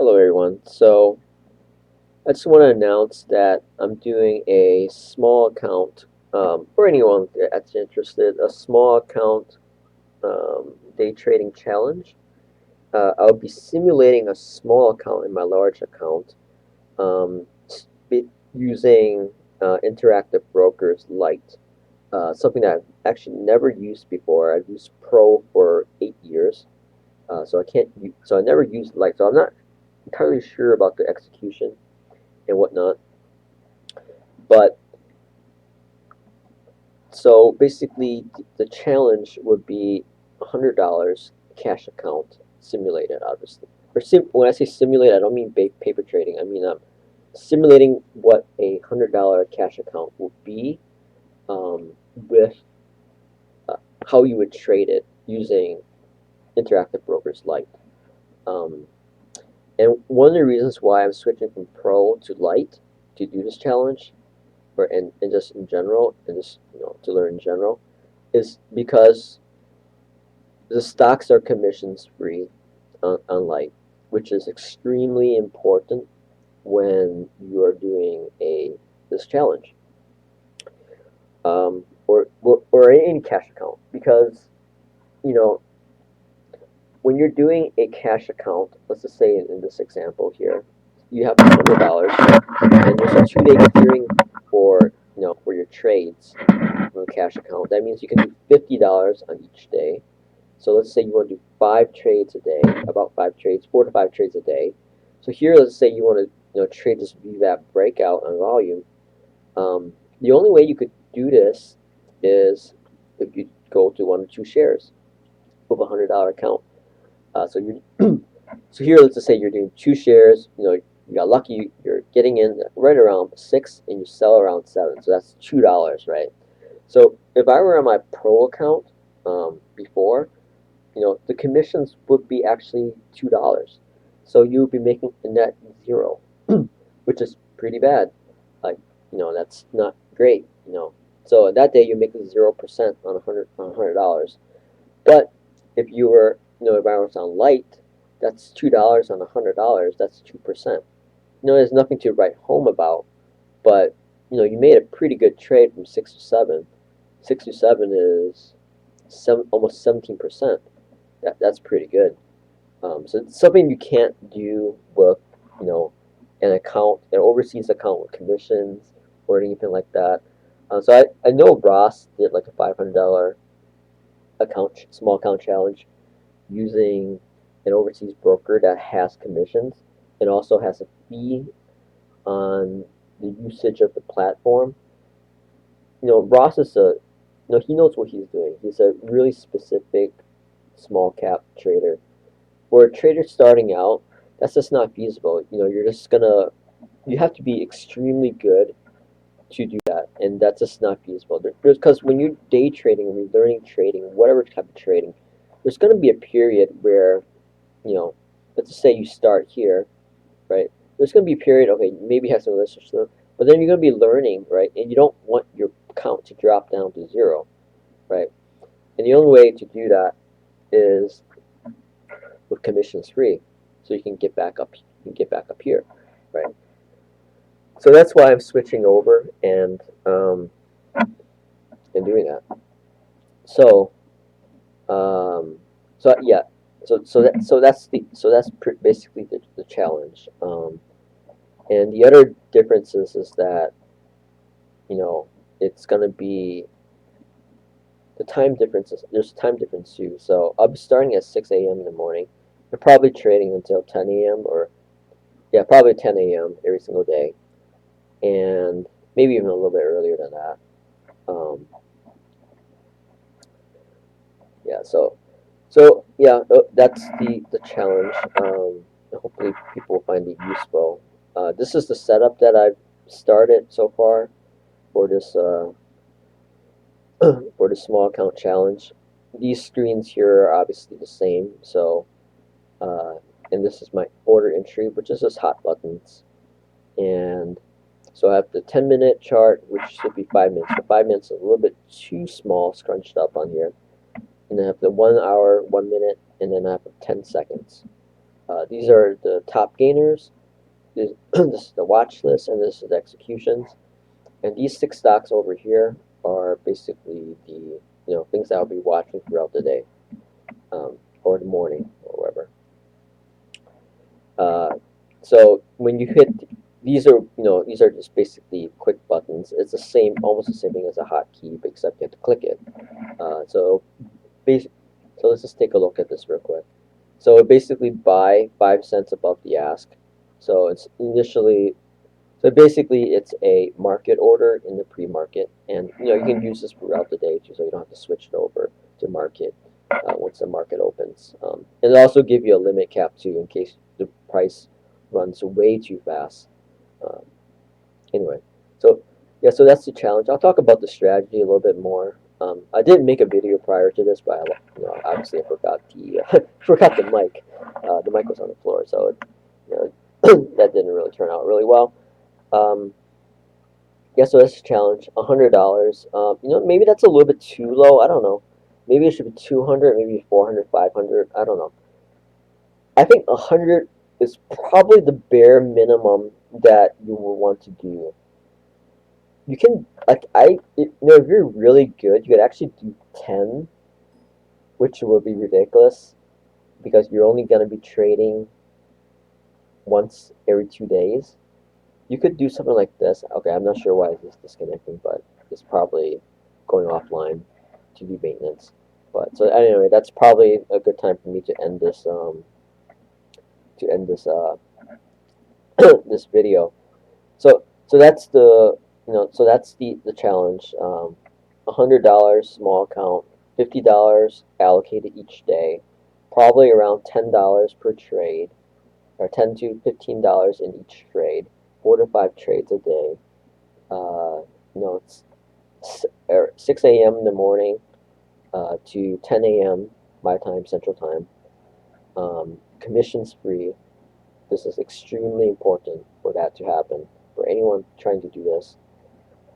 Hello everyone. So I just want to announce that I'm doing a small account for anyone that's interested, a small account day trading challenge. I'll be simulating a small account in my large account um, using Interactive Brokers Lite, something that I've actually never used before. I've used Pro for 8 years, so I never used Lite, so I'm not entirely sure about the execution and whatnot. But so basically, the challenge would be $100 cash account simulated, obviously. When I say simulate, I don't mean paper trading. I mean simulating what a $100 cash account will be with how you would trade it using Interactive Brokers Lite. Um, and one of the reasons why I'm switching from Pro to Lite to do this challenge, and just in general, and just to learn in general, is because the stocks are commissions free on Lite, which is extremely important when you are doing this challenge, or any cash account, because you know when you're doing a cash account, let's just say in this example here, you have $100 and there's a 2-day clearing for your trades from a cash account. That means you can do $50 on each day. So let's say you want to do 5 trades a day, about 5 trades, 4 to 5 trades a day. So here, let's say you want to trade this VWAP breakout on volume. The only way you could do this is if you go to 1 or 2 shares of a $100 account. So here, let's just say you're doing 2 shares. You got lucky. You're getting in right around 6, and you sell around 7. So that's $2, right? So if I were on my Pro account before, the commissions would be actually $2. So you would be making a net 0, which is pretty bad. Like, that's not great. So that day you make 0% on $100. But if you were, if I was on Lite, that's $2 on $100. That's 2%. There's nothing to write home about, but you made a pretty good trade from 6 to 7. 6 to 7 is almost 17%. That's pretty good. So it's something you can't do with an overseas account with commissions or anything like that. So I know Ross did like a $500 small account challenge using an overseas broker that has commissions and also has a fee on the usage of the platform. Ross is he knows what he's doing. He's a really specific small cap trader. For a trader starting out, that's just not feasible. You have to be extremely good to do that, and that's just not feasible. Because when you're day trading, when you're learning trading, whatever type of trading, there's going to be a period where, let's just say you start here, right? There's going to be a period, okay, maybe you have some research, but then you're going to be learning, right? And you don't want your count to drop down to 0, right? And the only way to do that is with commissions free, so you can get back up. Here, right? So that's why I'm switching over and doing that. So yeah. That's basically the challenge. And the other differences is that it's gonna be the time differences. There's time difference too. So I'll be starting at 6 a.m. in the morning. We're probably trading until 10 a.m. or probably 10 a.m. every single day, and maybe even a little bit earlier than that. Yeah. That's the challenge. Hopefully people will find it useful. This is the setup that I've started so far for this for the small account challenge. These screens here are obviously the same. So, and this is my order entry, which is just hot buttons. And so I have the 10-minute chart, which should be 5 minutes. The 5 minutes is a little bit too small, scrunched up on here. And then I have the 1 hour, 1 minute, and then I have 10 seconds. These are the top gainers. This is the watch list, and this is the executions. And these 6 stocks over here are basically the things that I'll be watching throughout the day, or the morning, or whatever. So when you hit these are just basically quick buttons. It's the same, almost the same thing as a hotkey, but except you have to click it. So so let's just take a look at this real quick. So basically buy 5 cents above the ask. So it's initially so basically it's a market order in the pre-market, and you can use this throughout the day too, so you don't have to switch it over to market once the market opens. And it'll also give you a limit cap too, in case the price runs way too fast. Um, anyway, so yeah, so that's the challenge. I'll talk about the strategy a little bit more. I didn't make a video prior to this, but obviously I forgot the forgot the mic. The mic was on the floor, so that didn't really turn out really well. Yeah, so that's a challenge. $100. Maybe that's a little bit too low. I don't know. Maybe it should be 200, maybe 400, 500. I don't know. I think 100 is probably the bare minimum that you will want to do. You can if you're really good, you could actually do 10, which would be ridiculous because you're only going to be trading once every 2 days. You could do something like this. Okay, I'm not sure why it's disconnecting, but it's probably going offline to do maintenance. But so anyway, that's probably a good time for me to end this this video. So that's the challenge. $100 small account, $50 allocated each day, probably around $10 per trade, or $10 to $15 in each trade, 4 to 5 trades a day. It's 6 a.m. in the morning to 10 a.m. my time, Central Time. Commissions free. This is extremely important for that to happen for anyone trying to do this.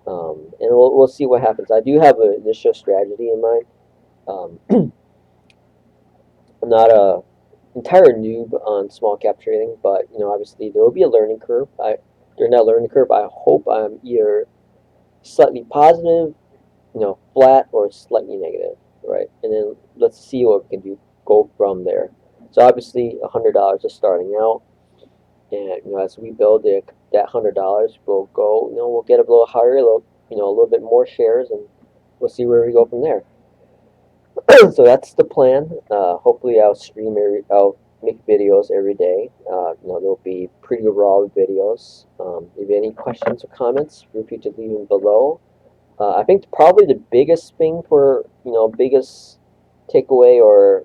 And we'll see what happens. I do have an initial strategy in mind. I'm not a entire noob on small cap trading, but obviously there will be a learning curve. During that learning curve, I hope I'm either slightly positive, flat, or slightly negative, right? And then let's see what we can do. Go from there. So obviously, $100 is starting out, and as we build that $100, we'll go. We'll get a little higher, a little bit more shares, and we'll see where we go from there. So that's the plan. Hopefully, I'll make videos every day. There'll be pretty raw videos. If you have any questions or comments, feel free to leave them below. I think probably the biggest thing biggest takeaway or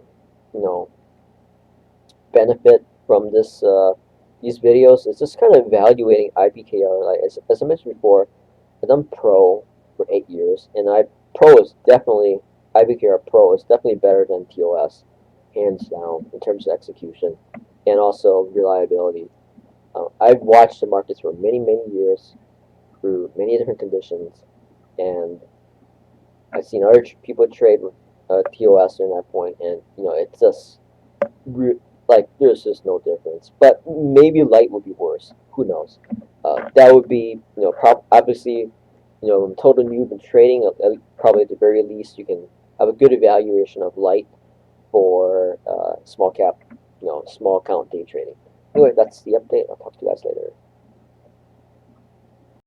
benefit from these videos is just kind of evaluating IBKR. Like as I mentioned before, I've done Pro for 8 years, and IBKR Pro is definitely better than TOS, hands down, in terms of execution and also reliability. I've watched the markets for many, many years through many different conditions, and I've seen other people trade with TOS during that point, and it's just like there's just no difference. But maybe Lite would be worse. Who knows? That would be obviously total noob in trading. Probably at the very least you can have a good evaluation of Lite for small cap, small account day trading. Anyway, that's the update. I'll talk to you guys later.